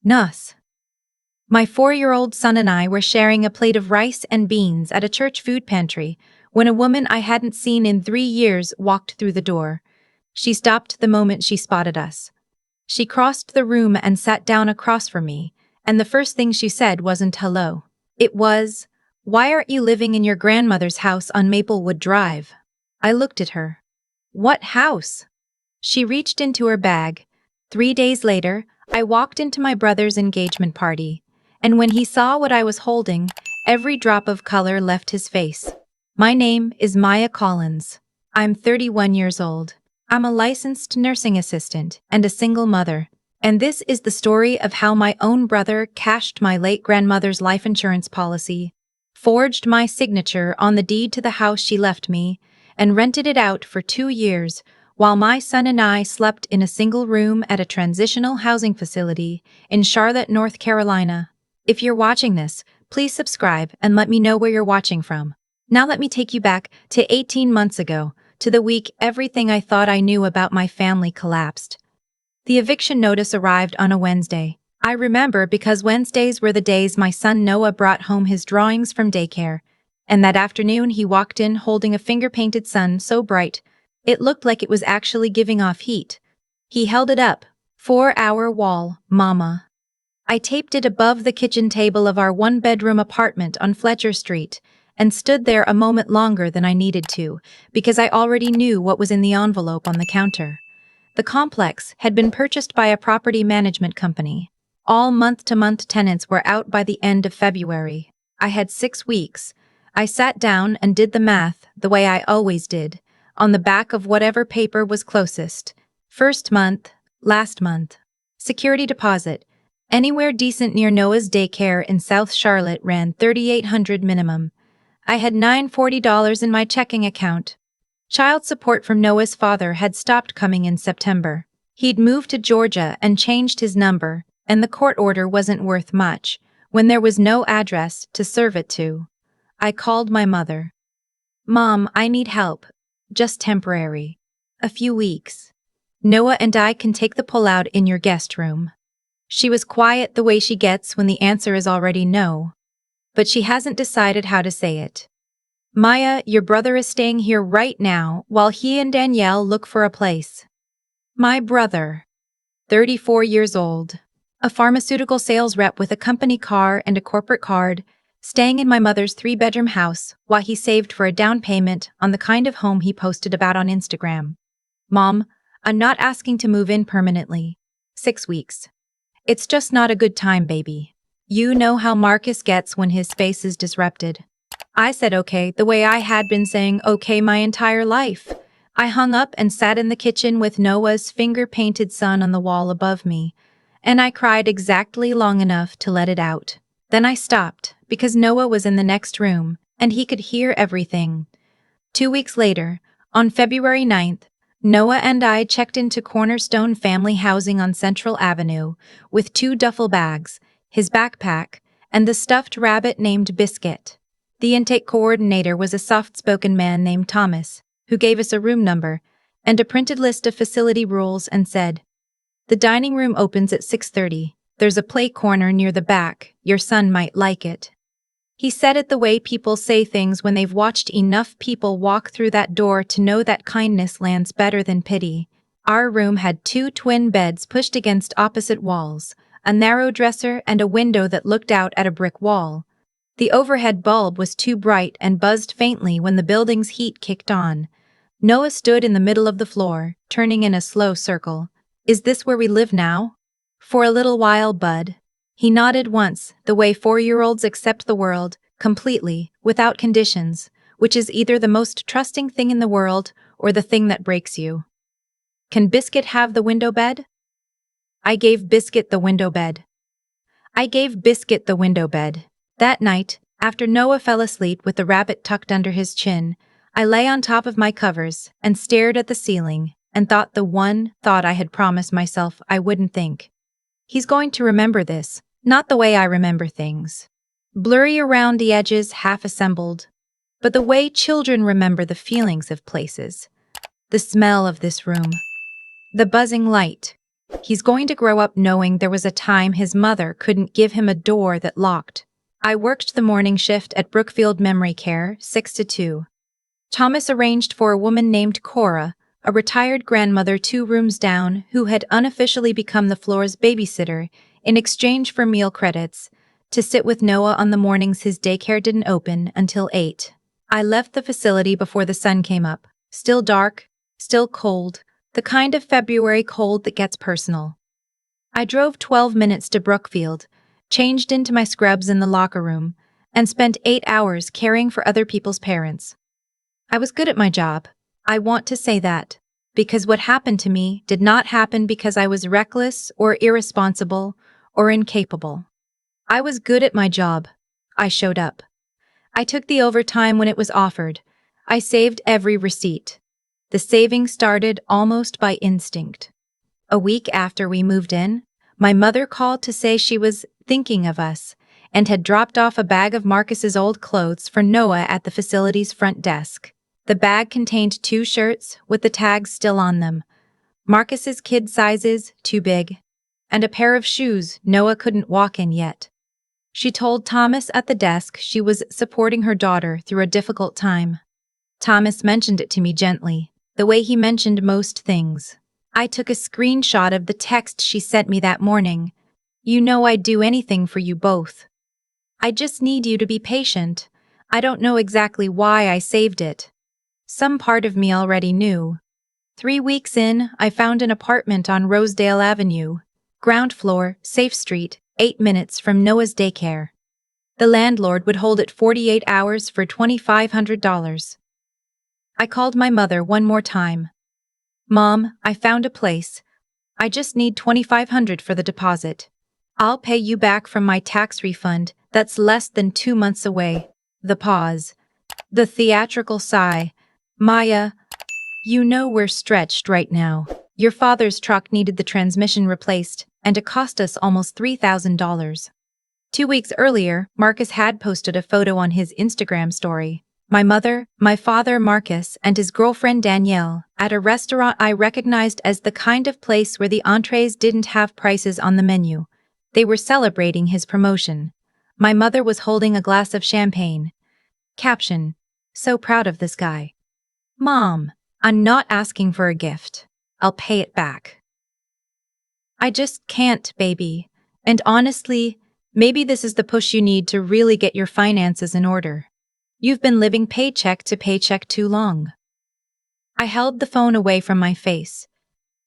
Nus. My 4-year-old son and I were sharing a plate of rice and beans at a church food pantry when a woman I hadn't seen in 3 years walked through the door. She stopped the moment she spotted us. She crossed the room and sat down across from me, and the first thing she said wasn't hello. It was, "Why aren't you living in your grandmother's house on Maplewood Drive?" I looked at her. "What house?" She reached into her bag. 3 days later, I walked into my brother's engagement party, and when he saw what I was holding, every drop of color left his face. My name is Maya Collins. I'm 31 years old. I'm a licensed nursing assistant and a single mother. And this is the story of how my own brother cashed my late grandmother's life insurance policy, forged my signature on the deed to the house she left me, and rented it out for 2 years while my son and I slept in a single room at a transitional housing facility in Charlotte, North Carolina. If you're watching this, please subscribe and let me know where you're watching from. Now let me take you back to 18 months ago, to the week everything I thought I knew about my family collapsed. The eviction notice arrived on a Wednesday. I remember because Wednesdays were the days my son Noah brought home his drawings from daycare, and that afternoon he walked in holding a finger-painted sun so bright, it looked like it was actually giving off heat. He held it up. 4-hour wall, Mama. I taped it above the kitchen table of our one-bedroom apartment on Fletcher Street, and stood there a moment longer than I needed to, because I already knew what was in the envelope on the counter. The complex had been purchased by a property management company. All month-to-month tenants were out by the end of February. I had 6 weeks. I sat down and did the math, the way I always did, on the back of whatever paper was closest. First month, last month. Security deposit. Anywhere decent near Noah's daycare in South Charlotte ran $3,800 minimum. I had $940 in my checking account. Child support from Noah's father had stopped coming in September. He'd moved to Georgia and changed his number, and the court order wasn't worth much when there was no address to serve it to. I called my mother. "Mom, I need help. Just temporary. A few weeks. Noah and I can take the pullout in your guest room." She was quiet the way she gets when the answer is already no. But she hasn't decided how to say it. "Maya, your brother is staying here right now while he and Danielle look for a place." My brother. 34 years old. A pharmaceutical sales rep with a company car and a corporate card, staying in my mother's 3-bedroom house while he saved for a down payment on the kind of home he posted about on Instagram. "Mom, I'm not asking to move in permanently. 6 weeks. It's just not a good time, baby. You know how Marcus gets when his space is disrupted." I said okay the way I had been saying okay my entire life. I hung up and sat in the kitchen with Noah's finger-painted sun on the wall above me, and I cried exactly long enough to let it out. Then I stopped, because Noah was in the next room, and he could hear everything. 2 weeks later, on February 9th, Noah and I checked into Cornerstone Family Housing on Central Avenue with 2 duffel bags, his backpack, and the stuffed rabbit named Biscuit. The intake coordinator was a soft-spoken man named Thomas, who gave us a room number and a printed list of facility rules and said, "The dining room opens at 6:30. There's a play corner near the back. Your son might like it." He said it the way people say things when they've watched enough people walk through that door to know that kindness lands better than pity. Our room had 2 twin beds pushed against opposite walls, a narrow dresser and a window that looked out at a brick wall. The overhead bulb was too bright and buzzed faintly when the building's heat kicked on. Noah stood in the middle of the floor, turning in a slow circle. "Is this where we live now?" "For a little while, bud." He nodded once, the way 4-year-olds accept the world, completely, without conditions, which is either the most trusting thing in the world or the thing that breaks you. "Can Biscuit have the window bed?" I gave Biscuit the window bed. That night, after Noah fell asleep with the rabbit tucked under his chin, I lay on top of my covers and stared at the ceiling and thought the one thought I had promised myself I wouldn't think. He's going to remember this, not the way I remember things. Blurry around the edges, half-assembled, but the way children remember the feelings of places. The smell of this room. The buzzing light. He's going to grow up knowing there was a time his mother couldn't give him a door that locked. I worked the morning shift at Brookfield Memory Care, 6 to 2. Thomas arranged for a woman named Cora, a retired grandmother 2 rooms down who had unofficially become the floor's babysitter in exchange for meal credits, to sit with Noah on the mornings his daycare didn't open until 8. I left the facility before the sun came up. Still dark, still cold, the kind of February cold that gets personal. I drove 12 minutes to Brookfield, changed into my scrubs in the locker room, and spent 8 hours caring for other people's parents. I was good at my job. I want to say that, because what happened to me did not happen because I was reckless or irresponsible or incapable. I was good at my job. I showed up. I took the overtime when it was offered. I saved every receipt. The saving started almost by instinct. A week after we moved in, my mother called to say she was thinking of us and had dropped off a bag of Marcus's old clothes for Noah at the facility's front desk. The bag contained 2 shirts with the tags still on them, Marcus's kid sizes, too big, and a pair of shoes Noah couldn't walk in yet. She told Thomas at the desk she was supporting her daughter through a difficult time. Thomas mentioned it to me gently, the way he mentioned most things. I took a screenshot of the text she sent me that morning. "You know I'd do anything for you both. I just need you to be patient. I don't know exactly why I saved it. Some part of me already knew." 3 weeks in, I found an apartment on Rosedale Avenue, ground floor, Safe Street, 8 minutes from Noah's daycare. The landlord would hold it 48 hours for $2,500. I called my mother one more time. "Mom, I found a place. I just need $2,500 for the deposit. I'll pay you back from my tax refund that's less than 2 months away." The pause. The theatrical sigh. "Maya, you know we're stretched right now. Your father's truck needed the transmission replaced, and it cost us almost $3,000. 2 weeks earlier, Marcus had posted a photo on his Instagram story. My mother, my father Marcus, and his girlfriend Danielle, at a restaurant I recognized as the kind of place where the entrees didn't have prices on the menu. They were celebrating his promotion. My mother was holding a glass of champagne. Caption: "So proud of this guy." "Mom, I'm not asking for a gift. I'll pay it back. I just can't, baby. And honestly, maybe this is the push you need to really get your finances in order. You've been living paycheck to paycheck too long." I held the phone away from my face.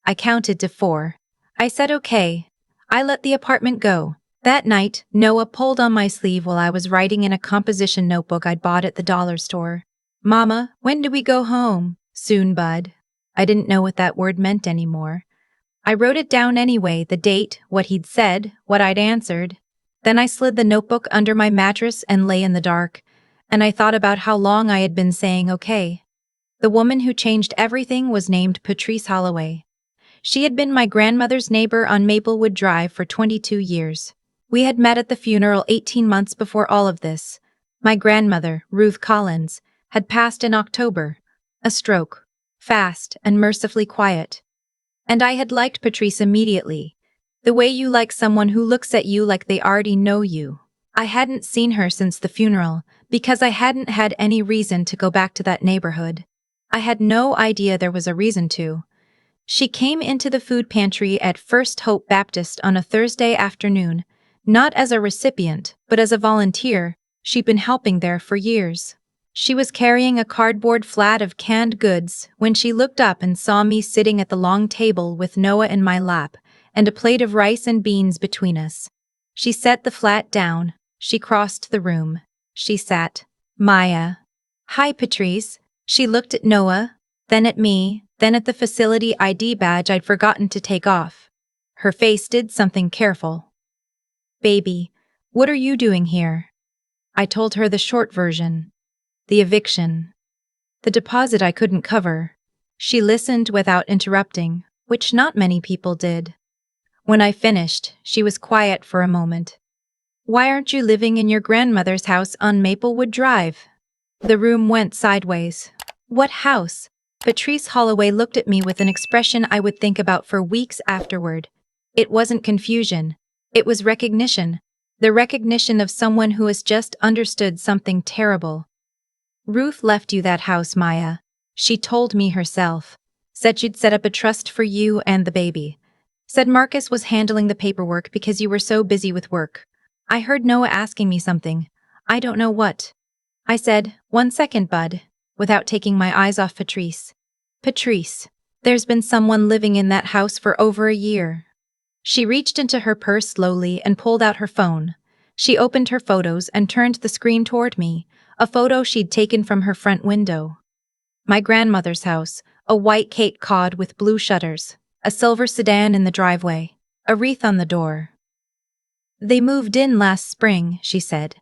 I counted to 4. I said okay. I let the apartment go. That night, Noah pulled on my sleeve while I was writing in a composition notebook I'd bought at the dollar store. "Mama, when do we go home?" "Soon, bud." I didn't know what that word meant anymore. I wrote it down anyway, the date, what he'd said, what I'd answered. Then I slid the notebook under my mattress and lay in the dark, and I thought about how long I had been saying okay. The woman who changed everything was named Patrice Holloway. She had been my grandmother's neighbor on Maplewood Drive for 22 years. We had met at the funeral 18 months before all of this. My grandmother, Ruth Collins, had passed in October. A stroke. Fast and mercifully quiet. And I had liked Patrice immediately. The way you like someone who looks at you like they already know you. I hadn't seen her since the funeral, because I hadn't had any reason to go back to that neighborhood. I had no idea there was a reason to. She came into the food pantry at First Hope Baptist on a Thursday afternoon, not as a recipient, but as a volunteer. She'd been helping there for years. She was carrying a cardboard flat of canned goods when she looked up and saw me sitting at the long table with Noah in my lap and a plate of rice and beans between us. She set the flat down. She crossed the room. She sat. "Maya." "Hi, Patrice." She looked at Noah, then at me, then at the facility ID badge I'd forgotten to take off. Her face did something careful. "Baby, what are you doing here?" I told her the short version. The eviction. The deposit I couldn't cover. She listened without interrupting, which not many people did. When I finished, she was quiet for a moment. "Why aren't you living in your grandmother's house on Maplewood Drive?" The room went sideways. "What house?" Patrice Holloway looked at me with an expression I would think about for weeks afterward. It wasn't confusion. It was recognition. The recognition of someone who has just understood something terrible. Ruth left you that house, Maya. She told me herself. Said she'd set up a trust for you and the baby. Said Marcus was handling the paperwork because you were so busy with work. I heard Noah asking me something. I don't know what. I said, "1 second, bud," without taking my eyes off Patrice. Patrice, there's been someone living in that house for over a year. She reached into her purse slowly and pulled out her phone. She opened her photos and turned the screen toward me, a photo she'd taken from her front window. My grandmother's house, a white Cape Cod with blue shutters, a silver sedan in the driveway, a wreath on the door. They moved in last spring, she said.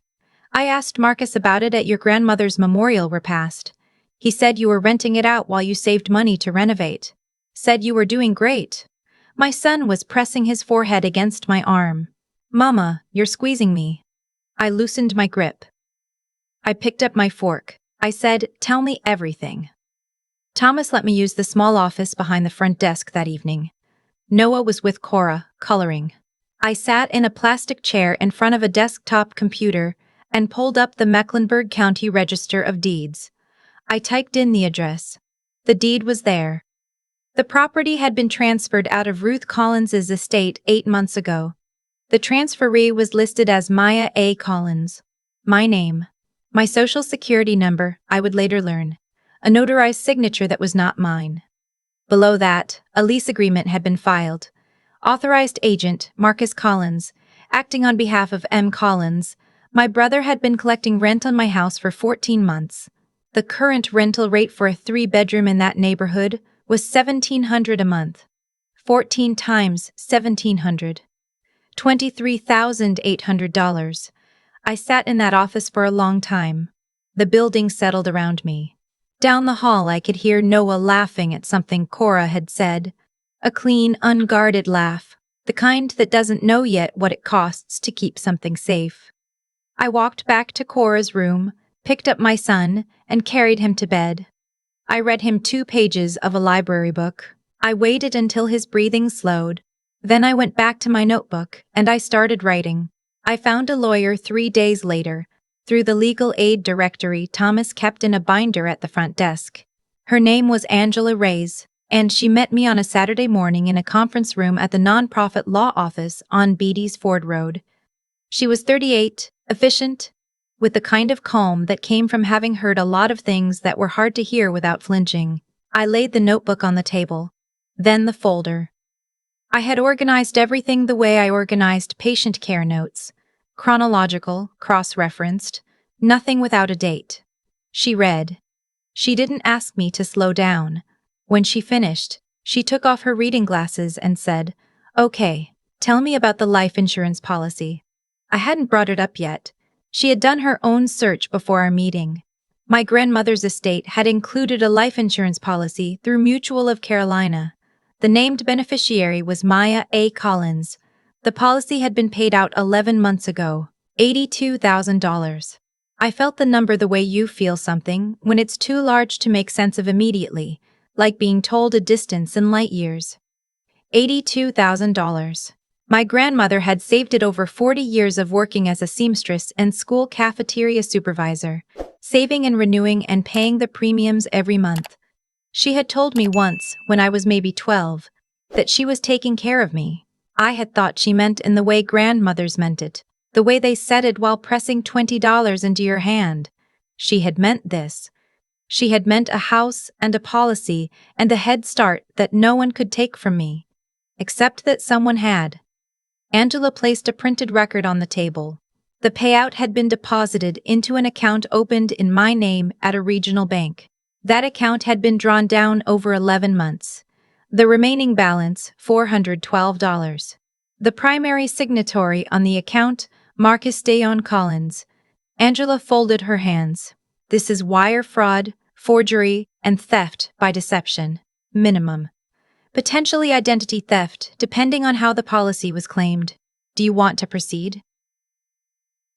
I asked Marcus about it at your grandmother's memorial repast. He said you were renting it out while you saved money to renovate. Said you were doing great. My son was pressing his forehead against my arm. Mama, you're squeezing me. I loosened my grip. I picked up my fork. I said, tell me everything. Thomas let me use the small office behind the front desk that evening. Noah was with Cora, coloring. I sat in a plastic chair in front of a desktop computer and pulled up the Mecklenburg County Register of Deeds. I typed in the address. The deed was there. The property had been transferred out of Ruth Collins's estate 8 months ago. The transferee was listed as Maya A. Collins. My name. My social security number, I would later learn. A notarized signature that was not mine. Below that, a lease agreement had been filed. Authorized agent, Marcus Collins, acting on behalf of M. Collins. My brother had been collecting rent on my house for 14 months. The current rental rate for a 3-bedroom in that neighborhood was $1,700 a month. 14 times $1,700. $23,800. I sat in that office for a long time. The building settled around me. Down the hall I could hear Noah laughing at something Cora had said. A clean, unguarded laugh, the kind that doesn't know yet what it costs to keep something safe. I walked back to Cora's room, picked up my son, and carried him to bed. I read him 2 pages of a library book. I waited until his breathing slowed. Then I went back to my notebook, and I started writing. I found a lawyer 3 days later, through the legal aid directory Thomas kept in a binder at the front desk. Her name was Angela Reyes, and she met me on a Saturday morning in a conference room at the nonprofit law office on Beatty's Ford Road. She was 38, efficient, with the kind of calm that came from having heard a lot of things that were hard to hear without flinching. I laid the notebook on the table. Then the folder. I had organized everything the way I organized patient care notes. Chronological, cross-referenced, nothing without a date. She read. She didn't ask me to slow down. When she finished, she took off her reading glasses and said, "Okay, tell me about the life insurance policy." I hadn't brought it up yet. She had done her own search before our meeting. My grandmother's estate had included a life insurance policy through Mutual of Carolina. The named beneficiary was Maya A. Collins. The policy had been paid out 11 months ago, $82,000. I felt the number the way you feel something when it's too large to make sense of immediately, like being told a distance in light years. $82,000. My grandmother had saved it over 40 years of working as a seamstress and school cafeteria supervisor, saving and renewing and paying the premiums every month. She had told me once, when I was maybe 12, that she was taking care of me. I had thought she meant in the way grandmothers meant it, the way they said it while pressing $20 into your hand. She had meant this. She had meant a house and a policy and a head start that no one could take from me. Except that someone had. Angela placed a printed record on the table. The payout had been deposited into an account opened in my name at a regional bank. That account had been drawn down over 11 months. The remaining balance, $412. The primary signatory on the account, Marcus Dayon Collins. Angela folded her hands. This is wire fraud, forgery, and theft by deception. Minimum. Potentially identity theft, depending on how the policy was claimed. Do you want to proceed?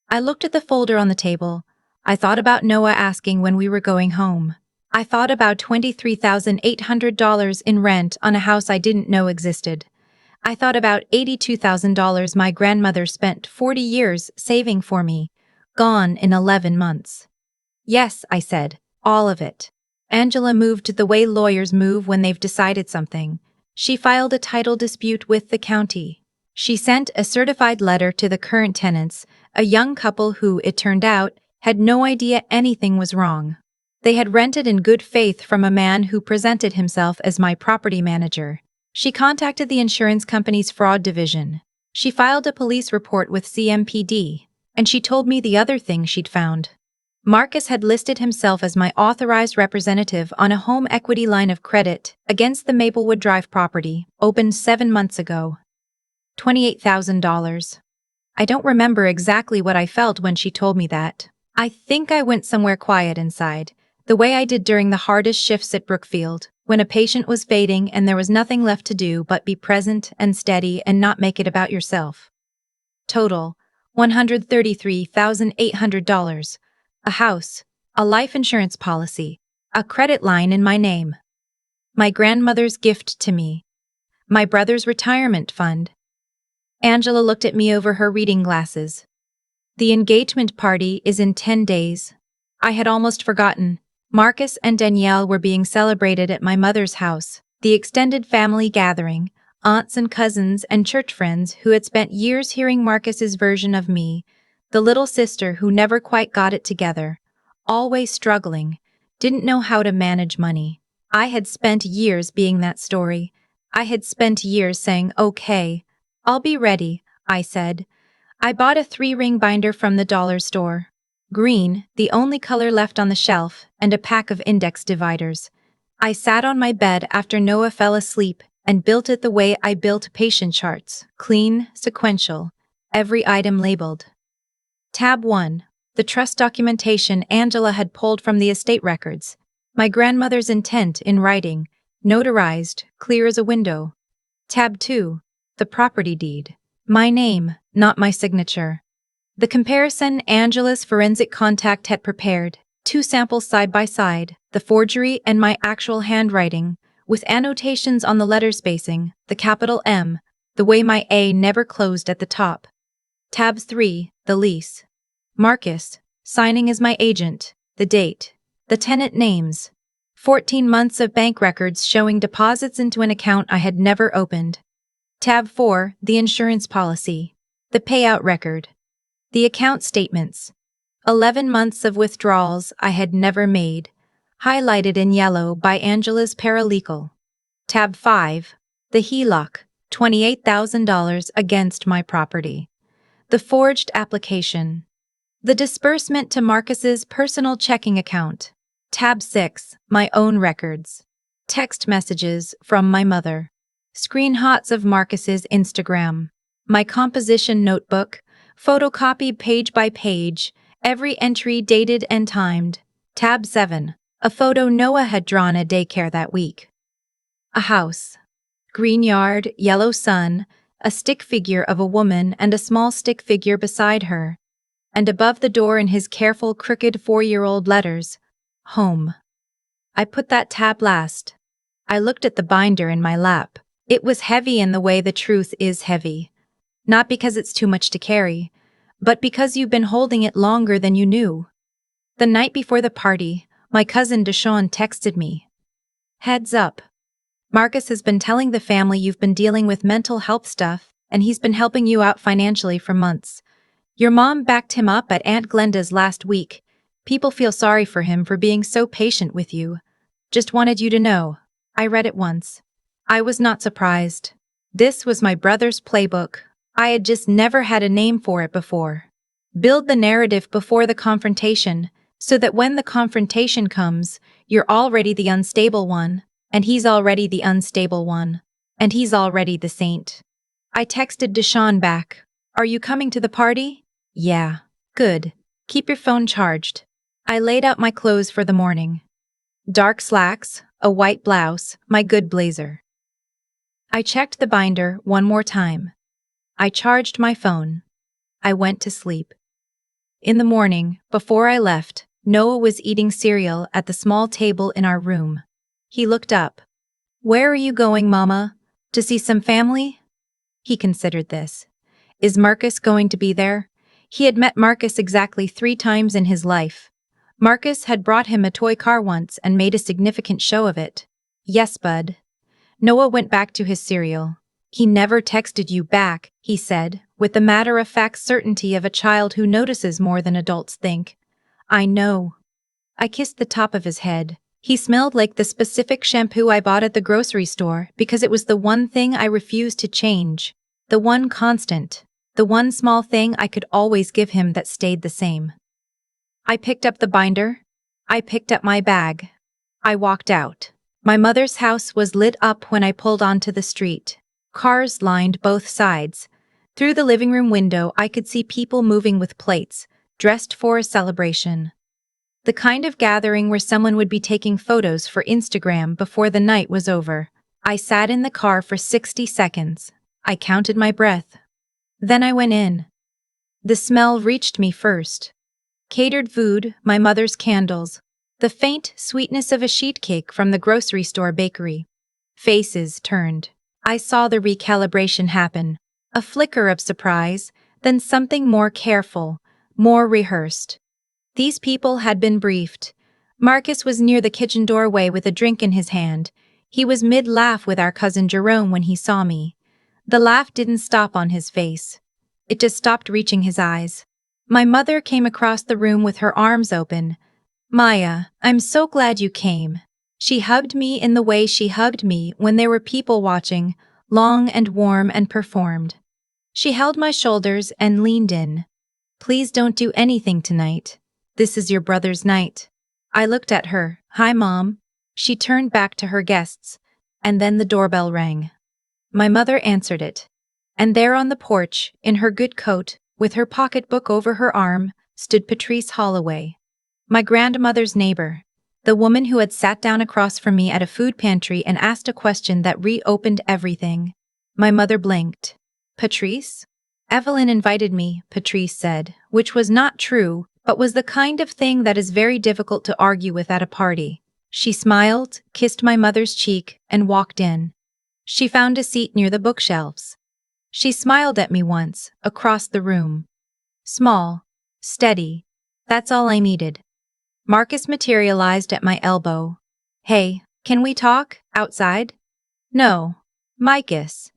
I looked at the folder on the table. I thought about Noah asking when we were going home. I thought about $23,800 in rent on a house I didn't know existed. I thought about $82,000 my grandmother spent 40 years saving for me, gone in 11 months. Yes, I said, all of it. Angela moved the way lawyers move when they've decided something. She filed a title dispute with the county. She sent a certified letter to the current tenants, a young couple who, it turned out, had no idea anything was wrong. They had rented in good faith from a man who presented himself as my property manager. She contacted the insurance company's fraud division. She filed a police report with CMPD, and she told me the other thing she'd found. Marcus had listed himself as my authorized representative on a home equity line of credit against the Maplewood Drive property, opened 7 months ago. $28,000. I don't remember exactly what I felt when she told me that. I think I went somewhere quiet inside, the way I did during the hardest shifts at Brookfield, when a patient was fading and there was nothing left to do but be present and steady and not make it about yourself. Total, $133,800. A house, a life insurance policy, a credit line in my name. My grandmother's gift to me. My brother's retirement fund. Angela looked at me over her reading glasses. The engagement party is in 10 days. I had almost forgotten. Marcus and Danielle were being celebrated at my mother's house, the extended family gathering, aunts and cousins and church friends who had spent years hearing Marcus's version of me, the little sister who never quite got it together, always struggling, didn't know how to manage money. I had spent years being that story. I had spent years saying, "Okay, I'll be ready," I said. I bought a 3-ring binder from the dollar store. Green, the only color left on the shelf, and a pack of index dividers. I sat on my bed after Noah fell asleep and built it the way I built patient charts, clean, sequential, every item labeled. Tab 1. The trust documentation Angela had pulled from the estate records. My grandmother's intent in writing, notarized, clear as a window. Tab 2. The property deed. My name, not my signature. The comparison Angela's forensic contact had prepared, 2 samples side by side, the forgery and my actual handwriting, with annotations on the letter spacing, the capital M, the way my A never closed at the top. Tab 3, the lease. Marcus, signing as my agent, the date, the tenant names. 14 months of bank records showing deposits into an account I had never opened. Tab 4, the insurance policy. The payout record. The account statements. 11 months of withdrawals I had never made, highlighted in yellow by Angela's paralegal. Tab 5, the HELOC, $28,000 against my property. The forged application. The disbursement to Marcus's personal checking account. Tab 6, my own records. Text messages from my mother. Screenshots of Marcus's Instagram. My composition notebook, photocopied page by page, every entry dated and timed. Tab 7, a photo Noah had drawn at daycare that week. A house. Green yard, yellow sun, a stick figure of a woman and a small stick figure beside her. And above the door in his careful, crooked 4-year-old letters, home. I put that tab last. I looked at the binder in my lap. It was heavy in the way the truth is heavy. Not because it's too much to carry, but because you've been holding it longer than you knew. The night before the party, my cousin Deshawn texted me. Heads up. Marcus has been telling the family you've been dealing with mental health stuff, and he's been helping you out financially for months. Your mom backed him up at Aunt Glenda's last week. People feel sorry for him for being so patient with you. Just wanted you to know. I read it once. I was not surprised. This was my brother's playbook. I had just never had a name for it before. Build the narrative before the confrontation, so that when the confrontation comes, you're already the unstable one, and he's already the unstable one, and he's already the saint. I texted Deshawn back. Are you coming to the party? Yeah. Good. Keep your phone charged. I laid out my clothes for the morning. Dark slacks, a white blouse, my good blazer. I checked the binder one more time. I charged my phone. I went to sleep. In the morning, before I left, Noah was eating cereal at the small table in our room. He looked up. Where are you going, Mama? To see some family? He considered this. Is Marcus going to be there? He had met Marcus exactly 3 times in his life. Marcus had brought him a toy car once and made a significant show of it. Yes, bud. Noah went back to his cereal. He never texted you back, he said, with the matter-of-fact certainty of a child who notices more than adults think. I know. I kissed the top of his head. He smelled like the specific shampoo I bought at the grocery store because it was the one thing I refused to change. The one constant. The one small thing I could always give him that stayed the same. I picked up the binder. I picked up my bag. I walked out. My mother's house was lit up when I pulled onto the street. Cars lined both sides. Through the living room window I could see people moving with plates, dressed for a celebration. The kind of gathering where someone would be taking photos for Instagram before the night was over. I sat in the car for 60 seconds. I counted my breath. Then I went in. The smell reached me first. Catered food, my mother's candles, the faint sweetness of a sheet cake from the grocery store bakery. Faces turned. I saw the recalibration happen. A flicker of surprise, then something more careful, more rehearsed. These people had been briefed. Marcus was near the kitchen doorway with a drink in his hand. He was mid-laugh with our cousin Jerome when he saw me. The laugh didn't stop on his face. It just stopped reaching his eyes. My mother came across the room with her arms open. Maya, I'm so glad you came. She hugged me in the way she hugged me when there were people watching, long and warm and performed. She held my shoulders and leaned in. Please don't do anything tonight. This is your brother's night. I looked at her. Hi, Mom. She turned back to her guests, and then the doorbell rang. My mother answered it. And there on the porch, in her good coat, with her pocketbook over her arm, stood Patrice Holloway. My grandmother's neighbor. The woman who had sat down across from me at a food pantry and asked a question that reopened everything. My mother blinked. Patrice? Evelyn invited me, Patrice said, which was not true, but was the kind of thing that is very difficult to argue with at a party. She smiled, kissed my mother's cheek, and walked in. She found a seat near the bookshelves. She smiled at me once, across the room. Small, steady, that's all I needed. Marcus materialized at my elbow. Hey, can we talk, outside? No. Marcus.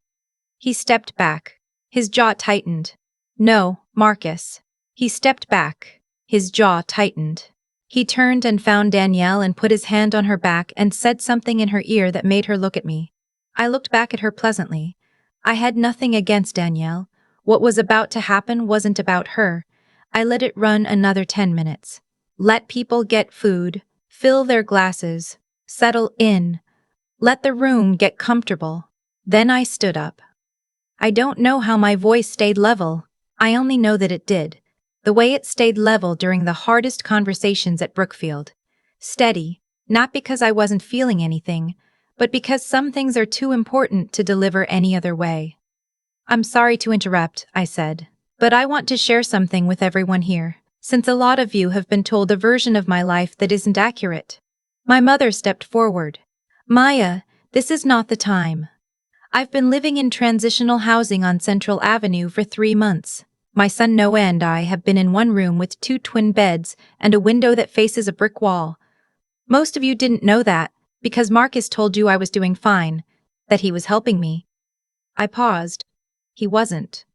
He stepped back. His jaw tightened. No, Marcus. He stepped back. His jaw tightened. He turned and found Danielle and put his hand on her back and said something in her ear that made her look at me. I looked back at her pleasantly. I had nothing against Danielle. What was about to happen wasn't about her. I let it run another 10 minutes. Let people get food, fill their glasses, settle in. Let the room get comfortable. Then I stood up. I don't know how my voice stayed level. I only know that it did. The way it stayed level during the hardest conversations at Brookfield. Steady, not because I wasn't feeling anything, but because some things are too important to deliver any other way. I'm sorry to interrupt, I said, but I want to share something with everyone here, since a lot of you have been told a version of my life that isn't accurate. My mother stepped forward. Maya, this is not the time. I've been living in transitional housing on Central Avenue for 3 months. My son Noah and I have been in one room with 2 twin beds and a window that faces a brick wall. Most of you didn't know that, because Marcus told you I was doing fine, that he was helping me. I paused. He wasn't.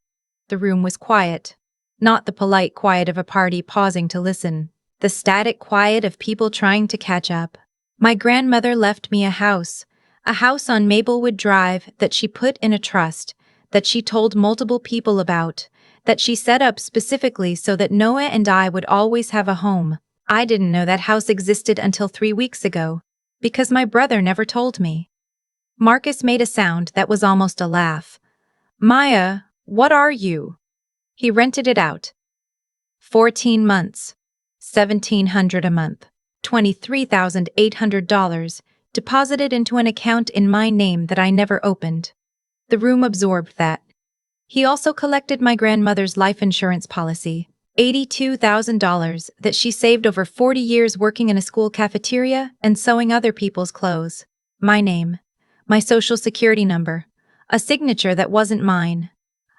The room was quiet. Not the polite quiet of a party pausing to listen. The static quiet of people trying to catch up. My grandmother left me a house on Maplewood Drive that she put in a trust, that she told multiple people about, that she set up specifically so that Noah and I would always have a home. I didn't know that house existed until 3 weeks ago, because my brother never told me. Marcus made a sound that was almost a laugh. Maya, what are you? He rented it out. 14 months. $1,700 a month. $23,800, deposited into an account in my name that I never opened. The room absorbed that. He also collected my grandmother's life insurance policy, $82,000 that she saved over 40 years working in a school cafeteria and sewing other people's clothes. My name. My social security number. A signature that wasn't mine.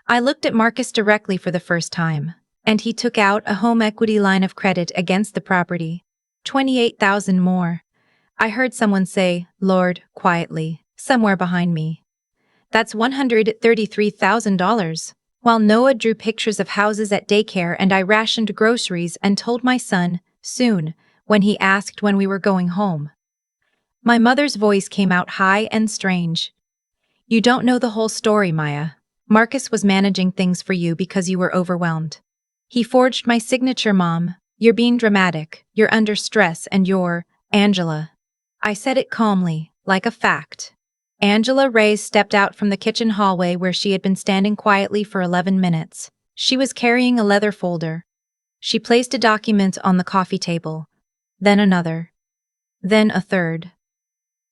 I looked at Marcus directly for the first time, and he took out a home equity line of credit against the property. 28,000 more. I heard someone say, "Lord," quietly, somewhere behind me. That's $133,000. While Noah drew pictures of houses at daycare and I rationed groceries and told my son, soon, when he asked when we were going home. My mother's voice came out high and strange. You don't know the whole story, Maya. Marcus was managing things for you because you were overwhelmed. He forged my signature, Mom. You're being dramatic, you're under stress, and you're, Angela. I said it calmly, like a fact. Angela Reyes stepped out from the kitchen hallway where she had been standing quietly for 11 minutes. She was carrying a leather folder. She placed a document on the coffee table. Then another. Then a third.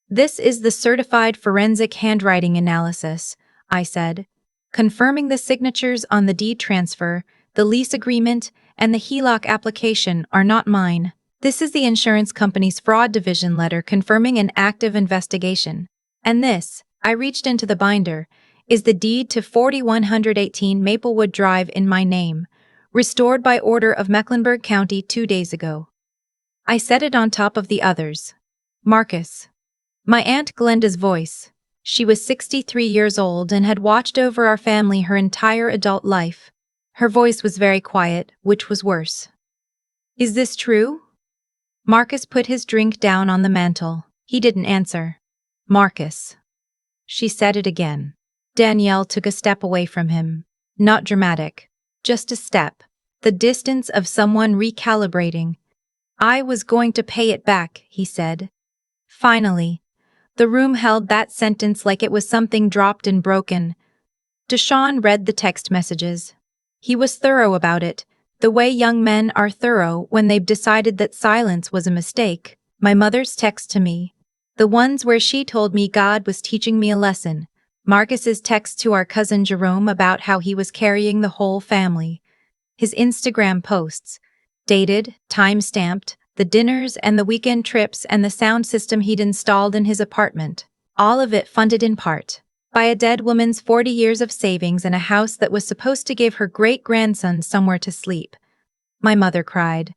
This is the certified forensic handwriting analysis, I said, confirming the signatures on the deed transfer, the lease agreement, and the HELOC application are not mine. This is the insurance company's fraud division letter confirming an active investigation. And this, I reached into the binder, is the deed to 4118 Maplewood Drive in my name, restored by order of Mecklenburg County 2 days ago. I set it on top of the others. Marcus. My Aunt Glenda's voice. She was 63 years old and had watched over our family her entire adult life. Her voice was very quiet, which was worse. Is this true? Marcus put his drink down on the mantel. He didn't answer. Marcus. She said it again. Danielle took a step away from him. Not dramatic. Just a step. The distance of someone recalibrating. I was going to pay it back, he said. Finally. The room held that sentence like it was something dropped and broken. Deshaun read the text messages. He was thorough about it, the way young men are thorough when they've decided that silence was a mistake. My mother's text to me. The ones where she told me God was teaching me a lesson. Marcus's text to our cousin Jerome about how he was carrying the whole family. His Instagram posts. Dated, time-stamped, the dinners and the weekend trips and the sound system he'd installed in his apartment. All of it funded in part by a dead woman's 40 years of savings and a house that was supposed to give her great-grandson somewhere to sleep. My mother cried.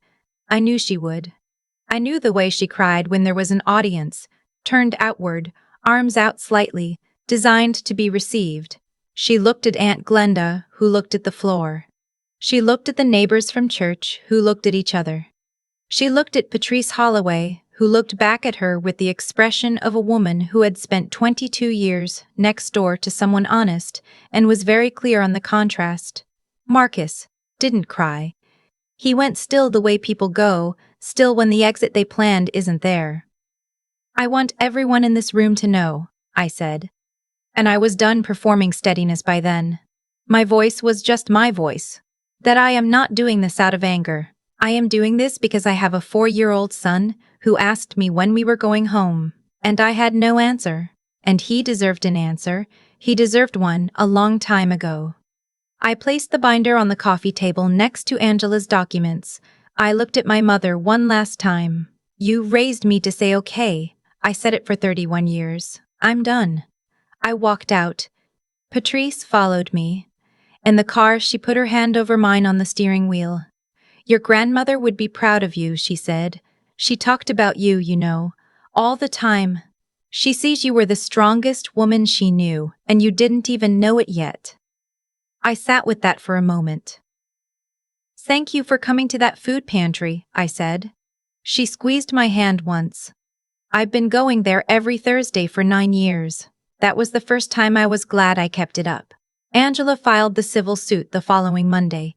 I knew she would. I knew the way she cried when there was an audience, turned outward, arms out slightly, designed to be received. She looked at Aunt Glenda, who looked at the floor. She looked at the neighbors from church, who looked at each other. She looked at Patrice Holloway, who looked back at her with the expression of a woman who had spent 22 years next door to someone honest and was very clear on the contrast. Marcus didn't cry. He went still the way people go, still when the exit they planned isn't there. I want everyone in this room to know, I said. And I was done performing steadiness by then. My voice was just my voice. That I am not doing this out of anger. I am doing this because I have a 4-year-old son who asked me when we were going home, and I had no answer. And he deserved an answer. He deserved one a long time ago. I placed the binder on the coffee table next to Angela's documents. I looked at my mother one last time. You raised me to say okay. I said it for 31 years. I'm done. I walked out. Patrice followed me. In the car, she put her hand over mine on the steering wheel. Your grandmother would be proud of you, she said. She talked about you, you know, all the time. She sees you were the strongest woman she knew, and you didn't even know it yet. I sat with that for a moment. Thank you for coming to that food pantry, I said. She squeezed my hand once. I've been going there every Thursday for 9 years. That was the first time I was glad I kept it up. Angela filed the civil suit the following Monday.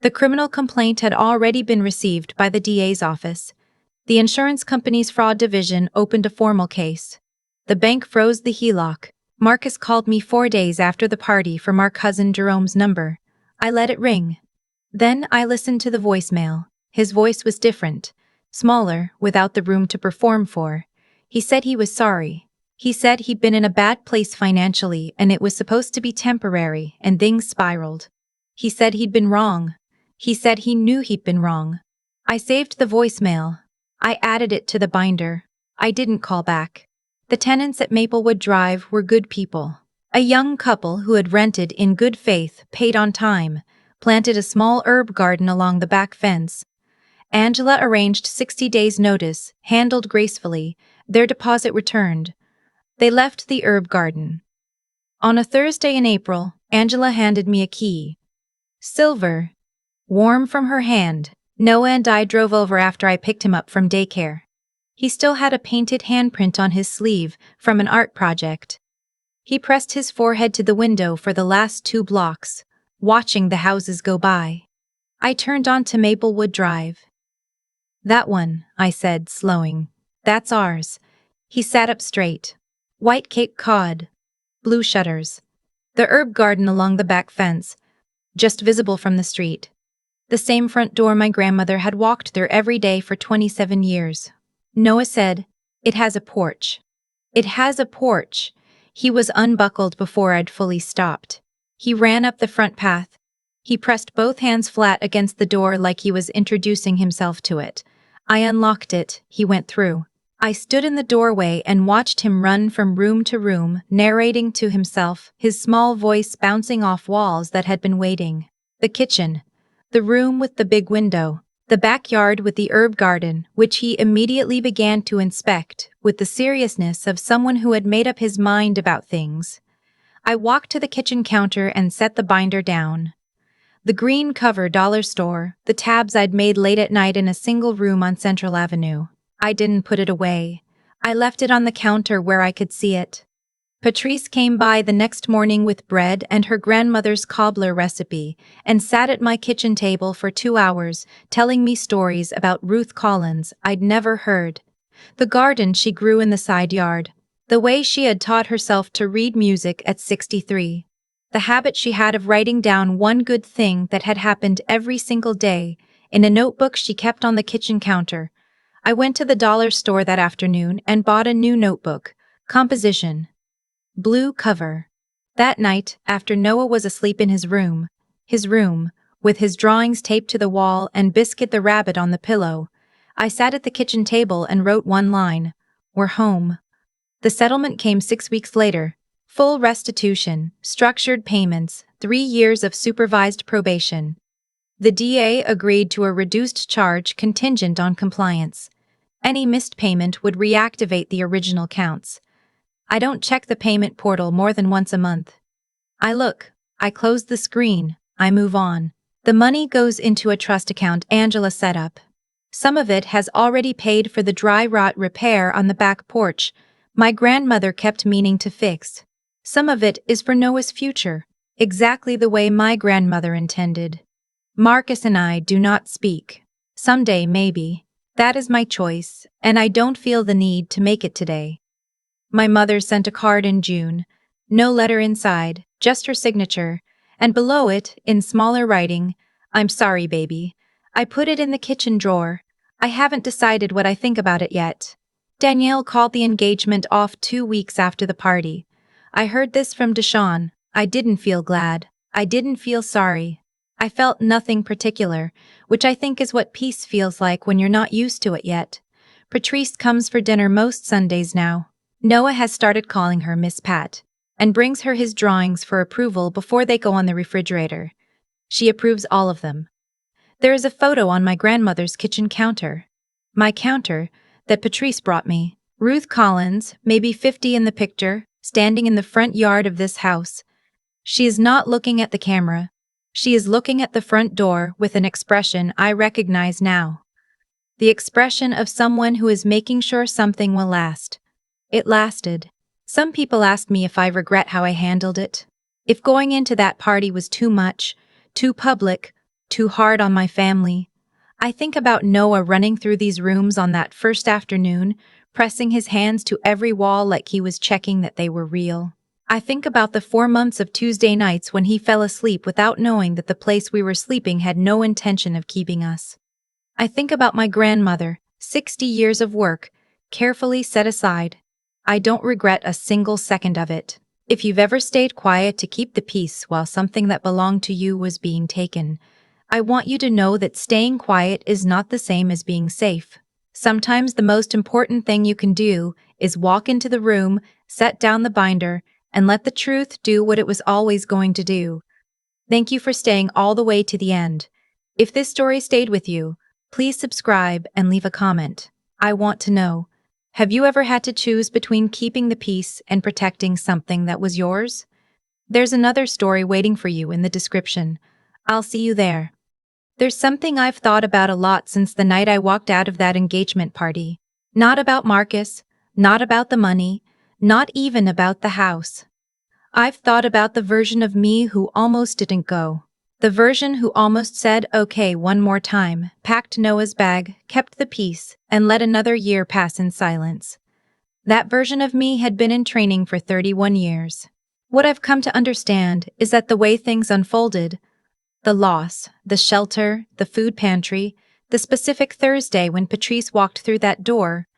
The criminal complaint had already been received by the DA's office. The insurance company's fraud division opened a formal case. The bank froze the HELOC. Marcus called me 4 days after the party from our cousin Jerome's number. I let it ring. Then I listened to the voicemail. His voice was different, smaller, without the room to perform for. He said he was sorry. He said he'd been in a bad place financially and it was supposed to be temporary, and things spiraled. He said he'd been wrong. He said he knew he'd been wrong. I saved the voicemail. I added it to the binder. I didn't call back. The tenants at Maplewood Drive were good people. A young couple who had rented in good faith paid on time, planted a small herb garden along the back fence. Angela arranged 60 days' notice, handled gracefully, their deposit returned. They left the herb garden. On a Thursday in April, Angela handed me a key. Silver, warm from her hand. Noah and I drove over after I picked him up from daycare. He still had a painted handprint on his sleeve from an art project. He pressed his forehead to the window for the last 2 blocks, watching the houses go by. I turned onto Maplewood Drive. That one, I said, slowing. That's ours. He sat up straight. White Cape Cod. Blue shutters. The herb garden along the back fence, just visible from the street. The same front door my grandmother had walked through every day for 27 years. Noah said, "It has a porch." It has a porch. He was unbuckled before I'd fully stopped. He ran up the front path. He pressed both hands flat against the door like he was introducing himself to it. I unlocked it. He went through. I stood in the doorway and watched him run from room to room, narrating to himself, his small voice bouncing off walls that had been waiting. The kitchen. The room with the big window. The backyard with the herb garden, which he immediately began to inspect, with the seriousness of someone who had made up his mind about things. I walked to the kitchen counter and set the binder down. The green cover dollar store, the tabs I'd made late at night in a single room on Central Avenue. I didn't put it away. I left it on the counter where I could see it. Patrice came by the next morning with bread and her grandmother's cobbler recipe and sat at my kitchen table for 2 hours, telling me stories about Ruth Collins I'd never heard. The garden she grew in the side yard. The way she had taught herself to read music at 63. The habit she had of writing down one good thing that had happened every single day in a notebook she kept on the kitchen counter. I went to the dollar store that afternoon and bought a new notebook. Composition. Blue cover. That night, after Noah was asleep in his room, with his drawings taped to the wall and Biscuit the rabbit on the pillow, I sat at the kitchen table and wrote one line. We're home. The settlement came 6 weeks later. Full restitution, structured payments, 3 years of supervised probation. The DA agreed to a reduced charge contingent on compliance. Any missed payment would reactivate the original counts. I don't check the payment portal more than once a month. I close the screen, I move on. The money goes into a trust account Angela set up. Some of it has already paid for the dry rot repair on the back porch my grandmother kept meaning to fix. Some of it is for Noah's future, exactly the way my grandmother intended. Marcus and I do not speak. Someday, maybe. That is my choice, and I don't feel the need to make it today. My mother sent a card in June. No letter inside, just her signature, and below it, in smaller writing, "I'm sorry, baby. I put it in the kitchen drawer. I haven't decided what I think about it yet." Danielle called the engagement off 2 weeks after the party. I heard this from Deshawn. I didn't feel glad. I didn't feel sorry. I felt nothing particular, which I think is what peace feels like when you're not used to it yet. Patrice comes for dinner most Sundays now. Noah has started calling her Miss Pat, and brings her his drawings for approval before they go on the refrigerator. She approves all of them. There is a photo on my grandmother's kitchen counter. My counter, that Patrice brought me. Ruth Collins, maybe 50 in the picture, standing in the front yard of this house. She is not looking at the camera. She is looking at the front door with an expression I recognize now. The expression of someone who is making sure something will last. It lasted. Some people ask me if I regret how I handled it. If going into that party was too much, too public, too hard on my family. I think about Noah running through these rooms on that first afternoon, pressing his hands to every wall like he was checking that they were real. I think about the 4 months of Tuesday nights when he fell asleep without knowing that the place we were sleeping had no intention of keeping us. I think about my grandmother, 60 years of work, carefully set aside. I don't regret a single second of it. If you've ever stayed quiet to keep the peace while something that belonged to you was being taken, I want you to know that staying quiet is not the same as being safe. Sometimes the most important thing you can do is walk into the room, set down the binder, and let the truth do what it was always going to do. Thank you for staying all the way to the end. If this story stayed with you, please subscribe and leave a comment. I want to know, have you ever had to choose between keeping the peace and protecting something that was yours? There's another story waiting for you in the description. I'll see you there. There's something I've thought about a lot since the night I walked out of that engagement party. Not about Marcus, not about the money, not even about the house. I've thought about the version of me who almost didn't go. The version who almost said okay one more time, packed Noah's bag, kept the peace, and let another year pass in silence. That version of me had been in training for 31 years. What I've come to understand is that the way things unfolded, the loss, the shelter, the food pantry, the specific Thursday when Patrice walked through that door,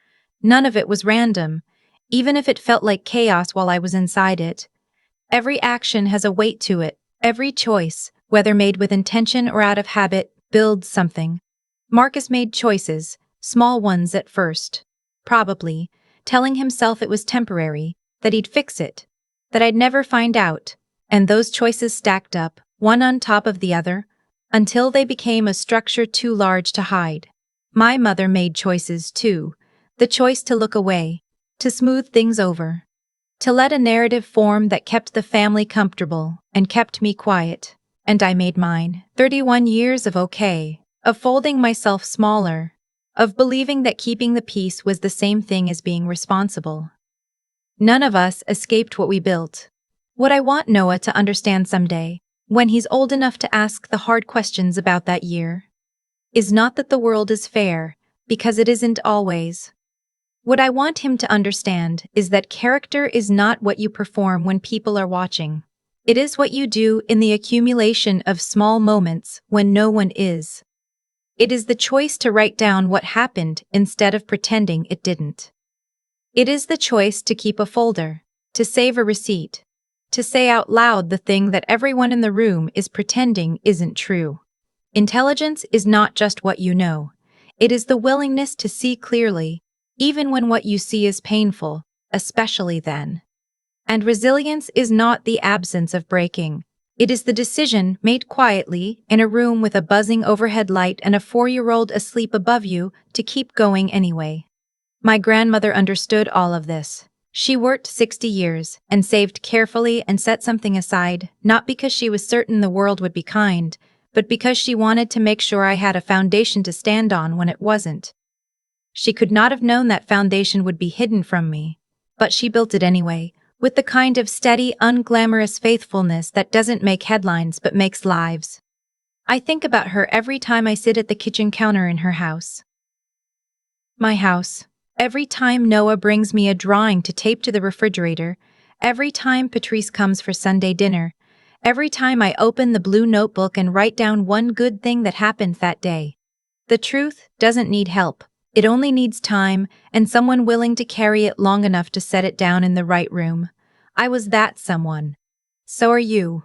none of it was random, even if it felt like chaos while I was inside it. Every action has a weight to it. Every choice, whether made with intention or out of habit, builds something. Marcus made choices, small ones at first. Probably, telling himself it was temporary, that he'd fix it, that I'd never find out, and those choices stacked up, one on top of the other, until they became a structure too large to hide. My mother made choices too, the choice to look away, to smooth things over, to let a narrative form that kept the family comfortable and kept me quiet. And I made mine. 31 years of okay, of folding myself smaller, of believing that keeping the peace was the same thing as being responsible. None of us escaped what we built. What I want Noah to understand someday, when he's old enough to ask the hard questions about that year, is not that the world is fair, because it isn't always. What I want him to understand is that character is not what you perform when people are watching. It is what you do in the accumulation of small moments when no one is. It is the choice to write down what happened instead of pretending it didn't. It is the choice to keep a folder, to save a receipt, to say out loud the thing that everyone in the room is pretending isn't true. Intelligence is not just what you know. It is the willingness to see clearly, even when what you see is painful, especially then. And resilience is not the absence of breaking. It is the decision made quietly in a room with a buzzing overhead light and a 4-year-old asleep above you to keep going anyway. My grandmother understood all of this. She worked 60 years and saved carefully and set something aside, not because she was certain the world would be kind, but because she wanted to make sure I had a foundation to stand on when it wasn't. She could not have known that foundation would be hidden from me, but she built it anyway, with the kind of steady, unglamorous faithfulness that doesn't make headlines but makes lives. I think about her every time I sit at the kitchen counter in her house. My house. Every time Noah brings me a drawing to tape to the refrigerator, every time Patrice comes for Sunday dinner, every time I open the blue notebook and write down one good thing that happened that day. The truth doesn't need help. It only needs time and someone willing to carry it long enough to set it down in the right room. I was that someone. So are you.